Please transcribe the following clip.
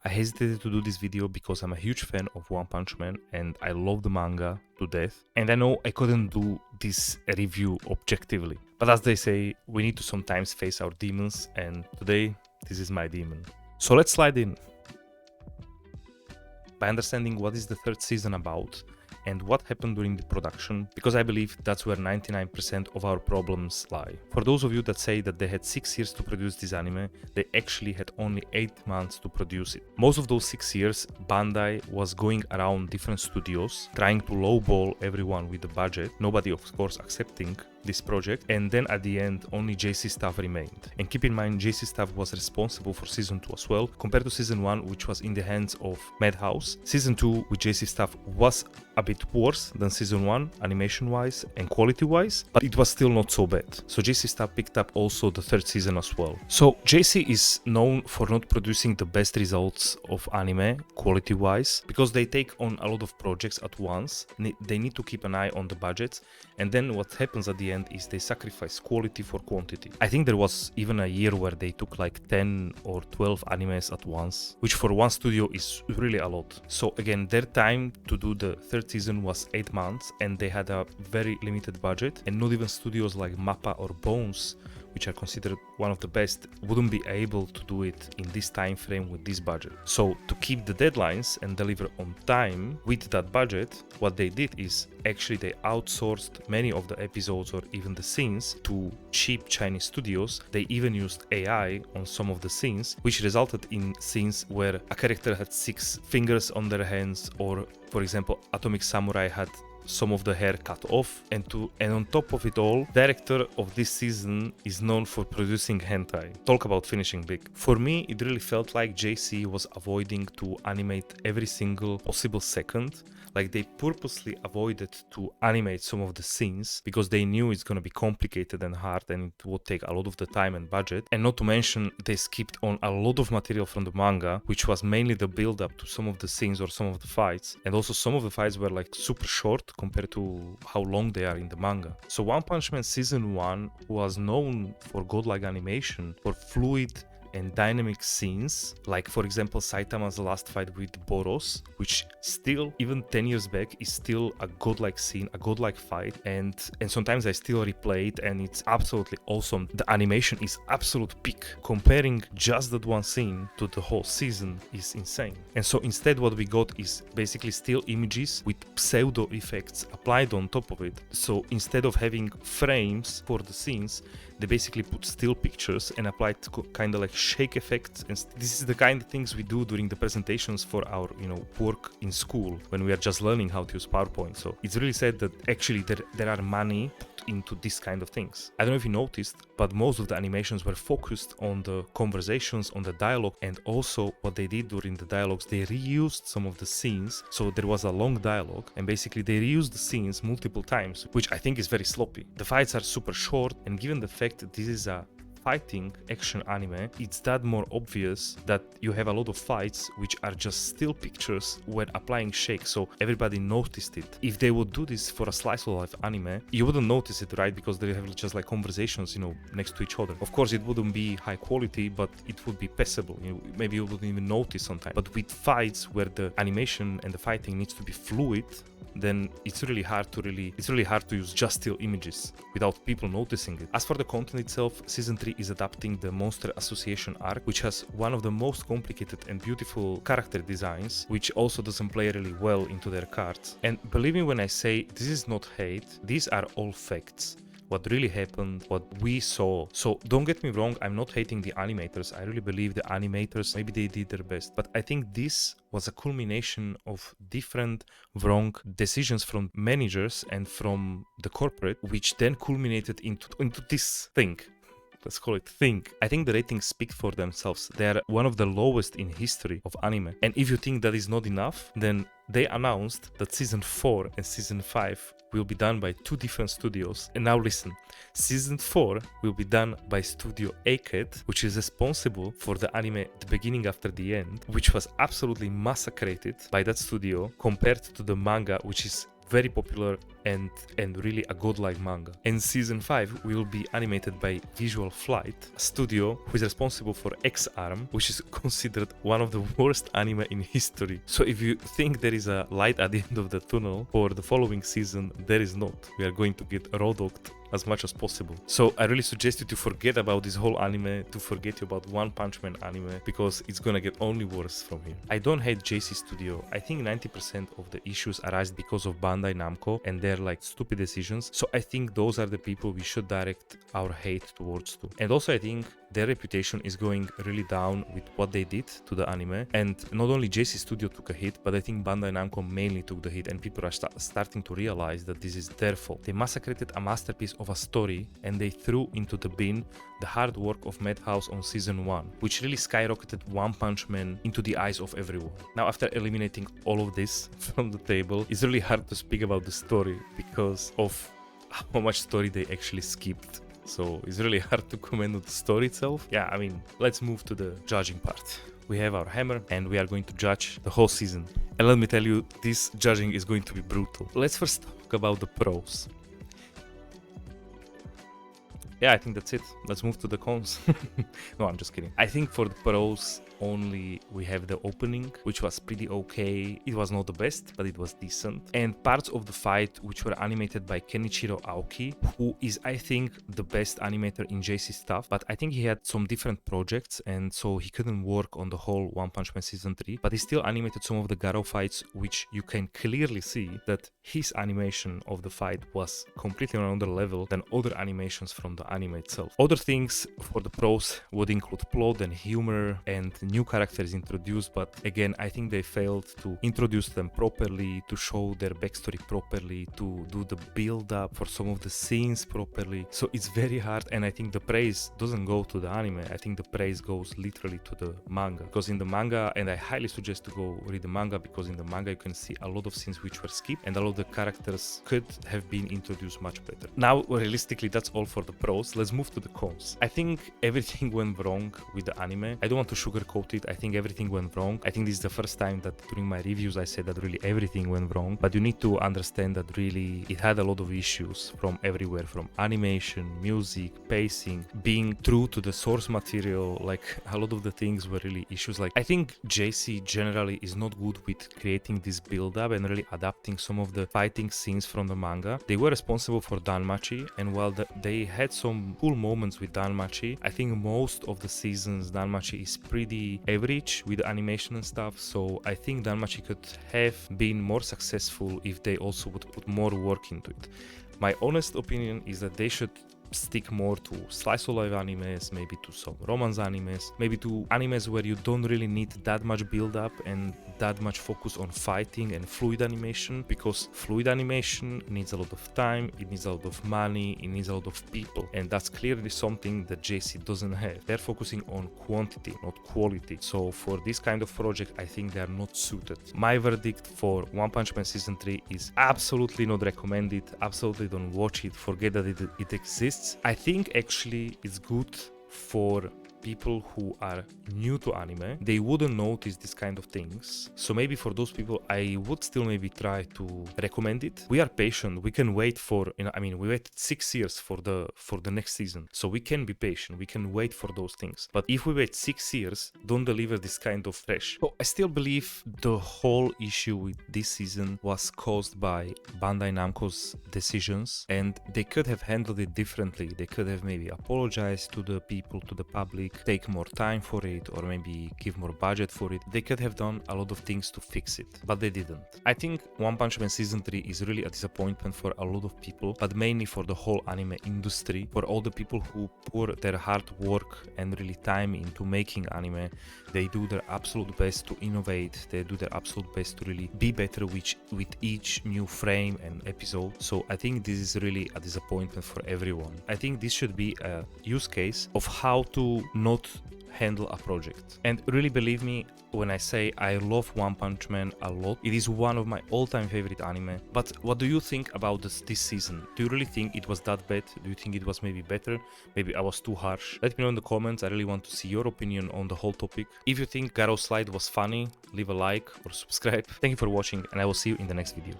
I hesitated to do this video because I'm a huge fan of One Punch Man and I love the manga to death. And I know I couldn't do this review objectively. But as they say, we need to sometimes face our demons, and today this is my demon. So let's slide in. By understanding what is the third season about and what happened during the production, because I believe that's where 99% of our problems lie. For those of you that say that they had 6 years to produce this anime, they actually had only 8 months to produce it. Most of those 6 years, Bandai was going around different studios, trying to lowball everyone with the budget, nobody of course accepting this project, and then at the end only JC Staff remained. And keep in mind, JC Staff was responsible for season 2 as well, compared to season 1, which was in the hands of Madhouse. Season 2 with JC Staff was a bit worse than season 1 animation wise and quality wise, but it was still not so bad. So JC Staff picked up also the third season as well. So JC is known for not producing the best results of anime quality wise, because they take on a lot of projects at once. They need to keep an eye on the budgets, and then what happens at the end is they sacrifice quality for quantity. I think there was even a year where they took like 10 or 12 animes at once, which for one studio is really a lot. So again, their time to do the third season was 8 months, and they had a very limited budget, and not even studios like Mappa or Bones, which are considered one of the best, wouldn't be able to do it in this time frame with this budget. So to keep the deadlines and deliver on time with that budget, what they did is actually they outsourced many of the episodes or even the scenes to cheap Chinese studios. They even used AI on some of the scenes, which resulted in scenes where a character had 6 fingers on their hands, or for example, Atomic Samurai had some of the hair cut off, and on top of it all, director of this season is known for producing hentai. Talk about finishing big. For me, it really felt like JC was avoiding to animate every single possible second. Like they purposely avoided to animate some of the scenes because they knew it's gonna be complicated and hard and it would take a lot of the time and budget. And not to mention, they skipped on a lot of material from the manga, which was mainly the build up to some of the scenes or some of the fights. And also some of the fights were like super short compared to how long they are in the manga. So One Punch Man season 1 was known for godlike animation, for fluid and dynamic scenes, like for example Saitama's last fight with Boros, which still, even 10 years back, is still a godlike scene, a godlike fight, and sometimes I still replay it and it's absolutely awesome. The animation is absolute peak. Comparing just that one scene to the whole season is insane. And so instead what we got is basically still images with pseudo effects applied on top of it. So instead of having frames for the scenes, they basically put still pictures and applied kind of like shake effects. And this is the kind of things we do during the presentations for our, work in school when we are just learning how to use PowerPoint. So it's really sad that actually there are money put into this kind of things. I don't know if you noticed, but most of the animations were focused on the conversations, on the dialogue, and also what they did during the dialogues, they reused some of the scenes. So there was a long dialogue and basically they reused the scenes multiple times, which I think is very sloppy. The fights are super short, and given the fact that this is a fighting action anime, it's that more obvious that you have a lot of fights which are just still pictures when applying shake, so everybody noticed it. If they would do this for a slice of life anime, you wouldn't notice it, right? Because they have just like conversations, next to each other. Of course, it wouldn't be high quality, but it would be passable. Maybe you wouldn't even notice sometimes. But with fights where the animation and the fighting needs to be fluid, then it's really hard to use just still images without people noticing it. As for the content itself, season 3 is adapting the Monster Association arc, which has one of the most complicated and beautiful character designs, which also doesn't play really well into their cards. And believe me when I say this is not hate, these are all facts. What really happened, what we saw. So don't get me wrong, I'm not hating the animators. I really believe the animators, maybe they did their best. But I think this was a culmination of different wrong decisions from managers and from the corporate, which then culminated into this thing. Let's call it thing. I think the ratings speak for themselves. They are one of the lowest in history of anime. And if you think that is not enough, then they announced that season 4 and season 5 will be done by 2 different studios. And now listen, season 4 will be done by Studio A-Cat, which is responsible for the anime The Beginning After the End, which was absolutely massacred by that studio compared to the manga, which is very popular and really a godlike manga. And season 5 will be animated by Visual Flight, a studio who is responsible for X-Arm, which is considered one of the worst anime in history. So if you think there is a light at the end of the tunnel for the following season, there is not. We are going to get raw-dogged as much as possible. So I really suggest you to forget about this whole anime, to forget about One Punch Man anime, because it's gonna get only worse from here. I don't hate JC Studio. I think 90% of the issues arise because of Bandai Namco and their like stupid decisions. So I think those are the people we should direct our hate towards too. And also I think their reputation is going really down with what they did to the anime. And not only JC Studio took a hit, but I think Bandai Namco mainly took the hit, and people are starting to realize that this is their fault. They massacred a masterpiece of a story and they threw into the bin the hard work of Madhouse on season 1, which really skyrocketed One Punch Man into the eyes of everyone. Now, after eliminating all of this from the table, it's really hard to speak about the story because of how much story they actually skipped. So it's really hard to comment on the story itself. Yeah, I mean, let's move to the judging part. We have our hammer and we are going to judge the whole season. And let me tell you, this judging is going to be brutal. Let's first talk about the pros. Yeah, I think that's it. Let's move to the cons. No, I'm just kidding. I think for the pros, only we have the opening, which was pretty okay. It was not the best, but it was decent. And parts of the fight, which were animated by Kenichiro Aoki, who is, I think, the best animator in JC stuff. But I think he had some different projects, and so he couldn't work on the whole One Punch Man Season 3. But he still animated some of the Garo fights, which you can clearly see that his animation of the fight was completely on another level than other animations from the anime itself. Other things for the pros would include plot and humor and new characters introduced, but again, I think they failed to introduce them properly, to show their backstory properly, to do the build up for some of the scenes properly. So it's very hard, and I think the praise doesn't go to the anime. I think the praise goes literally to the manga, because in the manga, and I highly suggest to go read the manga, because in the manga you can see a lot of scenes which were skipped and a lot of the characters could have been introduced much better. Now, realistically, that's all for the pros. Let's move to the cons. I think everything went wrong with the anime. I don't want to sugarcoat it. I think everything went wrong. I think this is the first time that during my reviews I said that really everything went wrong, but you need to understand that really it had a lot of issues from everywhere, from animation, music, pacing, being true to the source material. Like a lot of the things were really issues. Like I think JC generally is not good with creating this build up and really adapting some of the fighting scenes from the manga. They were responsible for Danmachi, and while they had some cool moments with Danmachi, I think most of the seasons Danmachi is pretty average with the animation and stuff. So I think Danmachi could have been more successful if they also would put more work into it. My honest opinion is that they should stick more to slice of life animes, maybe to some romance animes, maybe to animes where you don't really need that much build up and that much focus on fighting and fluid animation, because fluid animation needs a lot of time, it needs a lot of money, it needs a lot of people, and that's clearly something that JC doesn't have. They're focusing on quantity, not quality. So for this kind of project, I think they are not suited. My verdict for One Punch Man Season 3 is absolutely not recommended, absolutely don't watch it, forget that it exists. I think actually it's good for people who are new to anime. They wouldn't notice this kind of things. So maybe for those people, I would still maybe try to recommend it. We are patient. We can wait for, we waited 6 years for the next season. So we can be patient. We can wait for those things. But if we wait 6 years, don't deliver this kind of trash. So I still believe the whole issue with this season was caused by Bandai Namco's decisions, and they could have handled it differently. They could have maybe apologized to the people, to the public, take more time for it, or maybe give more budget for it. They could have done a lot of things to fix it, but they didn't. I think One Punch Man Season 3 is really a disappointment for a lot of people, but mainly for the whole anime industry, for all the people who pour their hard work and really time into making anime. They do their absolute best to innovate, they do their absolute best to really be better with each new frame and episode. So I think this is really a disappointment for everyone. I think this should be a use case of how to not handle a project. And really believe me when I say I love One Punch Man a lot. It is one of my all-time favorite anime. But what do you think about this season? Do you really think it was that bad? Do you think it was maybe better? Maybe I was too harsh? Let me know in the comments. I really want to see your opinion on the whole topic. If you think Garo's slide was funny, leave a like or subscribe. Thank you for watching, and I will see you in the next video.